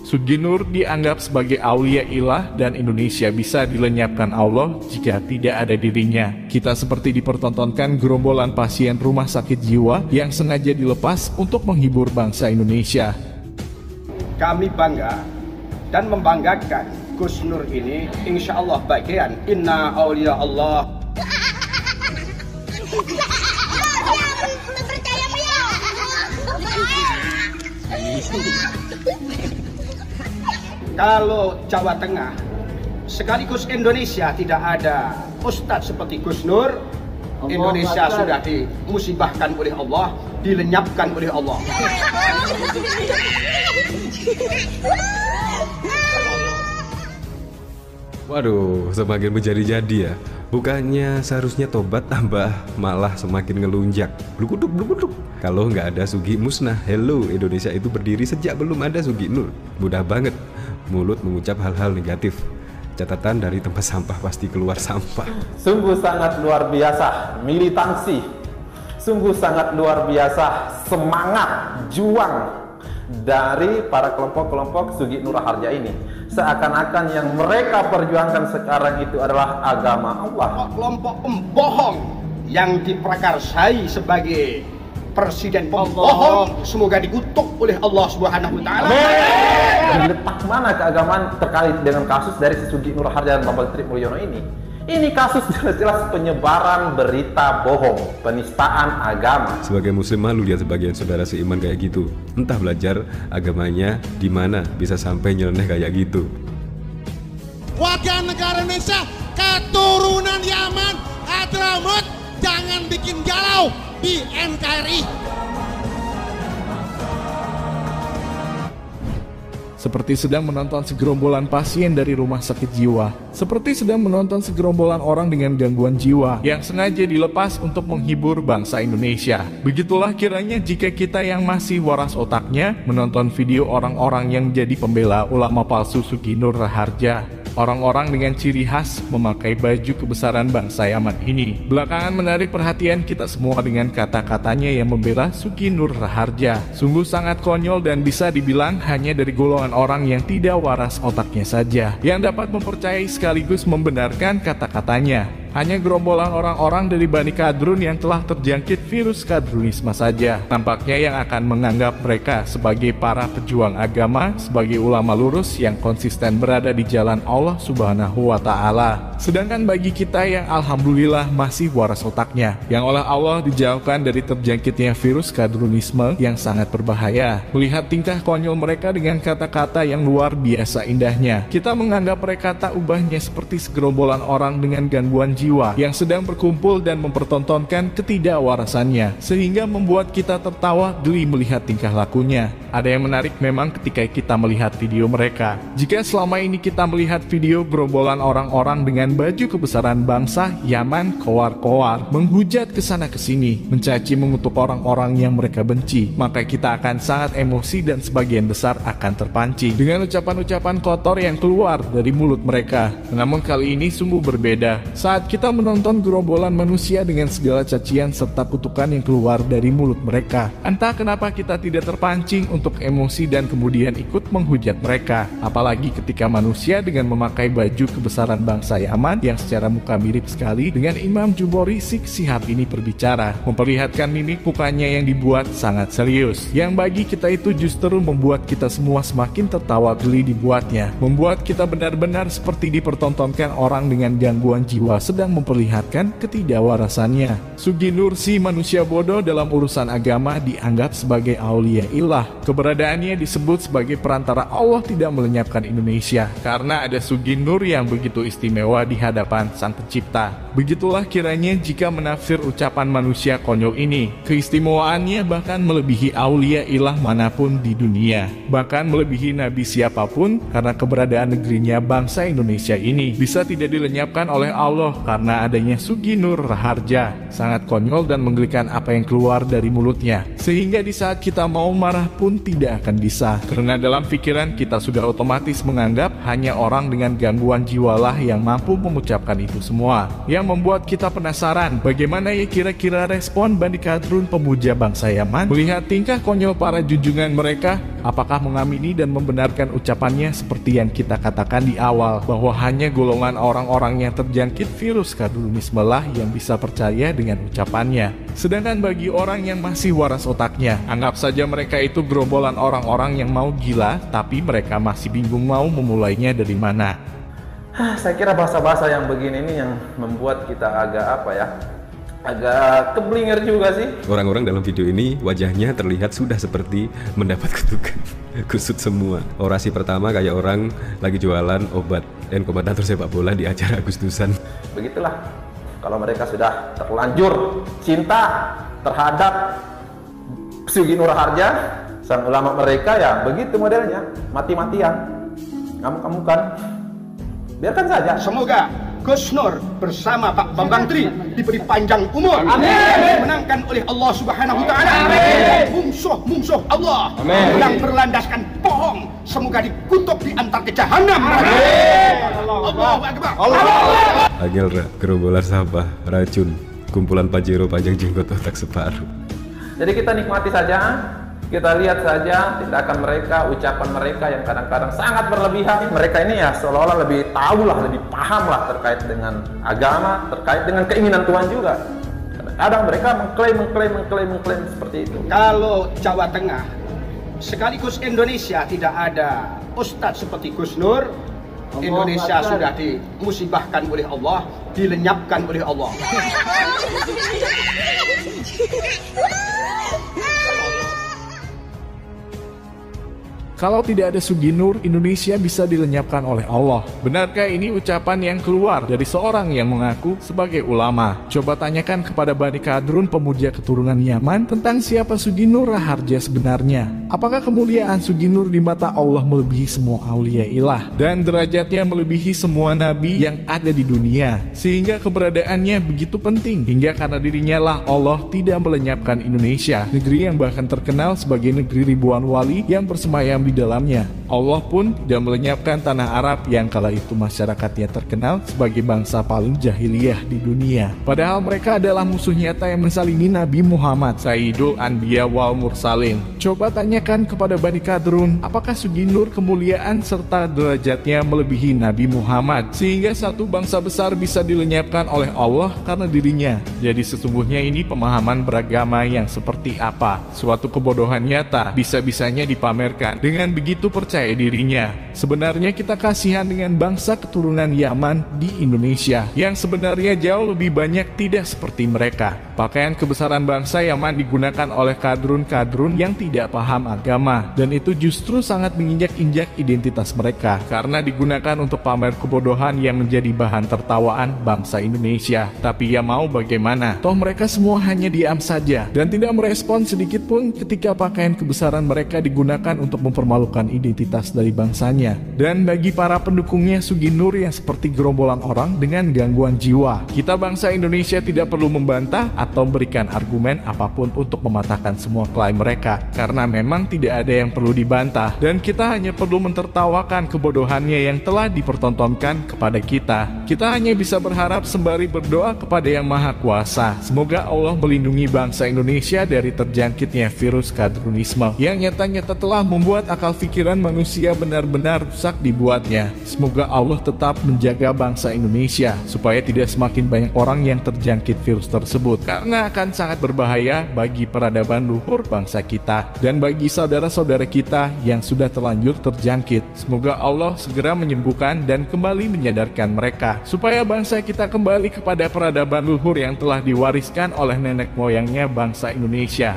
Sugi Nur dianggap sebagai aulia ilah dan Indonesia bisa dilenyapkan Allah jika tidak ada dirinya. Kita seperti dipertontonkan gerombolan pasien rumah sakit jiwa yang sengaja dilepas untuk menghibur bangsa Indonesia. Kami bangga dan membanggakan Gus Nur ini insya Allah bagian inna aulia Allah. Kalau Jawa Tengah sekaligus Indonesia tidak ada ustadz seperti Gus Nur, Indonesia sudah dimusibahkan oleh Allah, dilenyapkan oleh Allah. Waduh, semakin menjadi-jadi ya. Bukannya seharusnya tobat tambah malah semakin ngelunjak. Blukuduk, blukuduk. Kalau nggak ada Sugi musnah. Hello, Indonesia itu berdiri sejak belum ada Sugi Nur. Mudah banget mulut mengucap hal-hal negatif. Catatan dari tempat sampah pasti keluar sampah. Sungguh sangat luar biasa militansi. Sungguh sangat luar biasa semangat, juang dari para kelompok-kelompok Sugi Nur Raharja ini. Seakan-akan yang mereka perjuangkan sekarang itu adalah agama Allah. Kelompok pembohong yang diprakarsai sebagai presiden pembohong semoga dikutuk oleh Allah Subhanahu wa taala. Letak mana keagamaan terkait dengan kasus dari Sugi Nur Raharja dan Bambang Tri Mulyono ini? Ini kasus jelas-jelas penyebaran berita bohong, penistaan agama. Sebagai muslim malu lihat sebagian saudara seiman kayak gitu. Entah belajar agamanya di mana bisa sampai nyeleneh kayak gitu. Warga negara Indonesia, keturunan Yaman, Hadramut, jangan bikin galau di NKRI. Seperti sedang menonton segerombolan pasien dari rumah sakit jiwa. Seperti sedang menonton segerombolan orang dengan gangguan jiwa yang sengaja dilepas untuk menghibur bangsa Indonesia. Begitulah kiranya jika kita yang masih waras otaknya menonton video orang-orang yang jadi pembela ulama palsu Sugi Nur Raharja. Orang-orang dengan ciri khas memakai baju kebesaran bangsa Yaman ini belakangan menarik perhatian kita semua dengan kata-katanya yang membela Sugi Nur Raharja. Sungguh sangat konyol dan bisa dibilang hanya dari golongan orang yang tidak waras otaknya saja yang dapat mempercayai sekaligus membenarkan kata-katanya. Hanya gerombolan orang-orang dari Bani Kadrun yang telah terjangkit virus kadrunisme saja nampaknya yang akan menganggap mereka sebagai para pejuang agama, sebagai ulama lurus yang konsisten berada di jalan Allah Subhanahu wa taala. Sedangkan bagi kita yang alhamdulillah masih waras otaknya, yang oleh Allah dijauhkan dari terjangkitnya virus kadrunisme yang sangat berbahaya, melihat tingkah konyol mereka dengan kata-kata yang luar biasa indahnya, kita menganggap mereka tak ubahnya seperti segerombolan orang dengan gangguan jiwa yang sedang berkumpul dan mempertontonkan ketidakwarasannya, sehingga membuat kita tertawa geli melihat tingkah lakunya. Ada yang menarik memang ketika kita melihat video mereka. Jika selama ini kita melihat video gerombolan orang-orang dengan baju kebesaran bangsa Yaman koar-koar, menghujat kesana kesini, mencaci mengutuk orang-orang yang mereka benci, maka kita akan sangat emosi dan sebagian besar akan terpancing dengan ucapan-ucapan kotor yang keluar dari mulut mereka. Namun kali ini sungguh berbeda. Saat kita menonton gerombolan manusia dengan segala cacian serta kutukan yang keluar dari mulut mereka, entah kenapa kita tidak terpancing untuk emosi dan kemudian ikut menghujat mereka. Apalagi ketika manusia dengan memakai baju kebesaran bangsa Yaman yang secara muka mirip sekali dengan Imam Jumbo Rizik Shihab ini berbicara, memperlihatkan mimik mukanya yang dibuat sangat serius, yang bagi kita itu justru membuat kita semua semakin tertawa geli dibuatnya, membuat kita benar-benar seperti dipertontonkan orang dengan gangguan jiwa sedang memperlihatkan ketidakwarasannya. Sugi Nur si manusia bodoh dalam urusan agama dianggap sebagai aulia ilah. Keberadaannya disebut sebagai perantara Allah tidak melenyapkan Indonesia karena ada Sugi Nur yang begitu istimewa di hadapan Sang Pencipta. Begitulah kiranya jika menafsir ucapan manusia konyol ini. Keistimewaannya bahkan melebihi aulia ilah manapun di dunia, bahkan melebihi nabi siapapun, karena keberadaan negerinya bangsa Indonesia ini bisa tidak dilenyapkan oleh Allah karena adanya Sugi Nur Raharja. Sangat konyol dan menggelikan apa yang keluar dari mulutnya. sehingga di saat kita mau marah pun tidak akan bisa. Karena dalam pikiran kita sudah otomatis menganggap hanya orang dengan gangguan jiwalah yang mampu mengucapkan itu semua. Yang membuat kita penasaran bagaimana ya kira-kira respon Bani Qadrun pemuja bangsa Yaman melihat tingkah konyol para junjungan mereka. Apakah mengamini dan membenarkan ucapannya seperti yang kita katakan di awal, bahwa hanya golongan orang-orang yang terjangkit virus Qadrunisme lah yang bisa percaya dengan ucapannya. Sedangkan bagi orang yang masih waras otaknya, anggap saja mereka itu gerombolan orang-orang yang mau gila, tapi mereka masih bingung mau memulainya dari mana. Saya kira bahasa-bahasa yang begini ini yang membuat kita agak agak keblinger juga sih. Orang-orang dalam video ini wajahnya terlihat sudah seperti mendapat kutukan. Kusut semua. Orasi pertama kayak orang lagi jualan obat dan komentator sepak bola di acara Agustusan. Begitulah, kalau mereka sudah terlanjur cinta terhadap Sugi Nur Harja, sang ulama mereka, ya begitu modelnya, mati-matian, ngamuk-ngamukan. Biarkan saja. Semoga Gus Nur bersama Pak Bambang Tri diberi panjang umur. Amin. Dimenangkan oleh Allah Subhanahu wa taala. Musuh-musuh Allah yang berlandaskan bohong semoga dikutuk di antar ke jahanam. Allahu Akbar. Agil gerombolan sampah, racun, kumpulan Pajero panjang jenggot otak separuh. Jadi kita nikmati saja, kita lihat saja tindakan mereka, ucapan mereka yang kadang-kadang sangat berlebihan. Mereka ini ya seolah-olah lebih tahu lah, lebih paham lah terkait dengan agama, terkait dengan keinginan Tuhan juga. Kadang mereka mengklaim seperti itu. Kalau Jawa Tengah sekaligus Indonesia tidak ada ustadz seperti Gus Nur, Indonesia sudah dimusibahkan oleh Allah, dilenyapkan oleh Allah. Kalau tidak ada Sugi Nur, Indonesia bisa dilenyapkan oleh Allah. Benarkah ini ucapan yang keluar dari seorang yang mengaku sebagai ulama? Coba tanyakan kepada Bani Qadrun pemuja keturunan Yaman tentang siapa Sugi Nur Raharja sebenarnya. Apakah kemuliaan Sugi Nur di mata Allah melebihi semua aulia ilah dan derajatnya melebihi semua nabi yang ada di dunia, sehingga keberadaannya begitu penting hingga karena dirinya lah Allah tidak melenyapkan Indonesia, negeri yang bahkan terkenal sebagai negeri ribuan wali yang bersemayam di dalamnya. Allah pun tidak melenyapkan tanah Arab yang kala itu masyarakatnya terkenal sebagai bangsa paling jahiliyah di dunia. Padahal mereka adalah musuh nyata yang mensalimi Nabi Muhammad, Sayyidul Anbiya wal Mursalin. Coba tanyakan kepada Bani Qadrun, apakah Sugi Nur kemuliaan serta derajatnya melebihi Nabi Muhammad sehingga satu bangsa besar bisa dilenyapkan oleh Allah karena dirinya. Jadi sesungguhnya ini pemahaman beragama yang seperti apa? Suatu kebodohan nyata bisa-bisanya dipamerkan dengan begitu percaya dirinya. Sebenarnya kita kasihan dengan bangsa keturunan Yaman di Indonesia yang sebenarnya jauh lebih banyak tidak seperti mereka. Pakaian kebesaran bangsa Yaman digunakan oleh kadrun-kadrun yang tidak paham agama, dan itu justru sangat menginjak-injak identitas mereka karena digunakan untuk pamer kebodohan yang menjadi bahan tertawaan bangsa Indonesia. Tapi ya mau bagaimana, toh mereka semua hanya diam saja dan tidak merespon sedikit pun ketika pakaian kebesaran mereka digunakan untuk mempermalukan identitas dari bangsanya. Dan bagi para pendukungnya Sugi Nur yang seperti gerombolan orang dengan gangguan jiwa, kita bangsa Indonesia tidak perlu membantah atau memberikan argumen apapun untuk mematahkan semua klaim mereka, karena memang tidak ada yang perlu dibantah dan kita hanya perlu mentertawakan kebodohannya yang telah dipertontonkan kepada kita. Kita hanya bisa berharap sembari berdoa kepada Yang Maha Kuasa, semoga Allah melindungi bangsa Indonesia dari terjangkitnya virus kadrunisme yang nyata-nyata telah membuat akal pikiran manusia benar-benar rusak dibuatnya. Semoga Allah tetap menjaga bangsa Indonesia supaya tidak semakin banyak orang yang terjangkit virus tersebut, karena akan sangat berbahaya bagi peradaban luhur bangsa kita dan bagi saudara-saudara kita yang sudah terlanjur terjangkit. Semoga Allah segera menyembuhkan dan kembali menyadarkan mereka supaya bangsa kita kembali kepada peradaban luhur yang telah diwariskan oleh nenek moyangnya bangsa Indonesia.